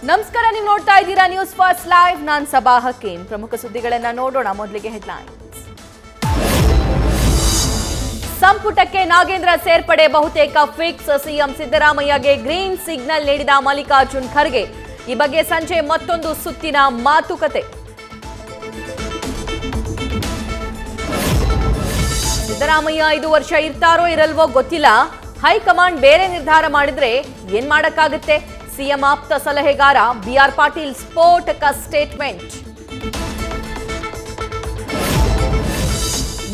ನಮಸ್ಕಾರ, ನೀವು ನೋಡ್ತಾ ಇದ್ದೀರಾ ನ್ಯೂಸ್ ಫಸ್ಟ್ ಲೈವ್. ನಾನು ಸಬಾ ಹಕೀಂ. ಪ್ರಮುಖ ಸುದ್ದಿಗಳನ್ನ ನೋಡೋಣ. ಮೊದಲಿಗೆ ಹೆಡ್ಲೈನ್ಸ್. ಸಂಪುಟಕ್ಕೆ ನಾಗೇಂದ್ರ ಸೇರ್ಪಡೆ ಬಹುತೇಕ ಫಿಕ್ಸ್. ಸಿಎಂ ಸಿದ್ದರಾಮಯ್ಯಗೆ ಗ್ರೀನ್ ಸಿಗ್ನಲ್ ನೀಡಿದ ಮಲ್ಲಿಕಾರ್ಜುನ್ ಖರ್ಗೆ. ಈ ಬಗ್ಗೆ ಸಂಜೆ ಮತ್ತೊಂದು ಸುತ್ತಿನ ಮಾತುಕತೆ. ಸಿದ್ದರಾಮಯ್ಯ 5 ವರ್ಷ ಇರ್ತಾರೋ ಇರಲ್ವೋ ಗೊತ್ತಿಲ್ಲ. ಹೈಕಮಾಂಡ್ ಬೇರೆ ನಿರ್ಧಾರ ಮಾಡಿದ್ರೆ ಏನ್ ಮಾಡಕ್ಕಾಗುತ್ತೆ? ಸಿಎಂ ಆಪ್ತ ಸಲಹೆಗಾರ ಬಿಆರ್ ಪಾಟೀಲ್ ಸ್ಫೋಟಕ ಸ್ಟೇಟ್ಮೆಂಟ್.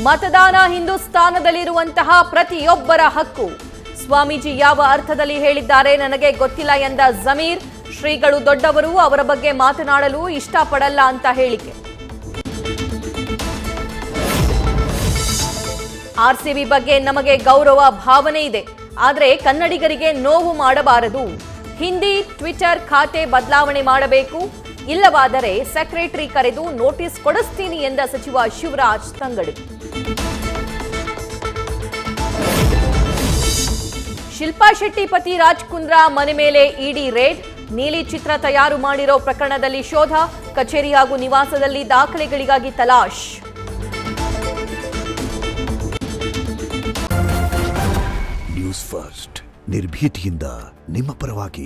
ಮತದಾನ ಹಿಂದೂಸ್ತಾನದಲ್ಲಿರುವಂತಹ ಪ್ರತಿಯೊಬ್ಬರ ಹಕ್ಕು. ಸ್ವಾಮೀಜಿ ಯಾವ ಅರ್ಥದಲ್ಲಿ ಹೇಳಿದ್ದಾರೆ ನನಗೆ ಗೊತ್ತಿಲ್ಲ ಎಂದ ಜಮೀರ್. ಶ್ರೀಗಳು ದೊಡ್ಡವರು, ಅವರ ಬಗ್ಗೆ ಮಾತನಾಡಲು ಇಷ್ಟಪಡಲ್ಲ ಅಂತ ಹೇಳಿಕೆ. ಆರ್ಸಿಬಿ ಬಗ್ಗೆ ನಮಗೆ ಗೌರವ ಭಾವನೆ ಇದೆ, ಆದರೆ ಕನ್ನಡಿಗರಿಗೆ ನೋವು ಮಾಡಬಾರದು. ಹಿಂದಿ ಟ್ವಿಟರ್ ಖಾತೆ ಬದಲಾವಣೆ ಮಾಡಬೇಕು, ಇಲ್ಲವಾದರೆ ಸೆಕ್ರೆಟರಿ ಕರೆದು ನೋಟಿಸ್ ಕೊಡಿಸ್ತೀನಿ ಎಂದ ಸಚಿವ ಶಿವರಾಜ್ ತಂಗಡಿ. ಶಿಲ್ಪಾ ಶೆಟ್ಟಿ ಪತಿ ರಾಜ್ ಕುಂದ್ರಾ ಮನೆ ಮೇಲೆ ಇಡಿ ರೇಡ್. ನೀಲಿ ಚಿತ್ರ ತಯಾರು ಮಾಡಿರೋ ಪ್ರಕರಣದಲ್ಲಿ ಶೋಧ. ಕಚೇರಿ ಹಾಗೂ ನಿವಾಸದಲ್ಲಿ ದಾಖಲೆಗಳಿಗಾಗಿ ತಲಾಶ್. ನ್ಯೂಸ್ ಫಸ್ಟ್ ನಿರ್ಭೀತಿಯಿಂದ ನಿಮ್ಮ ಪರವಾಗಿ.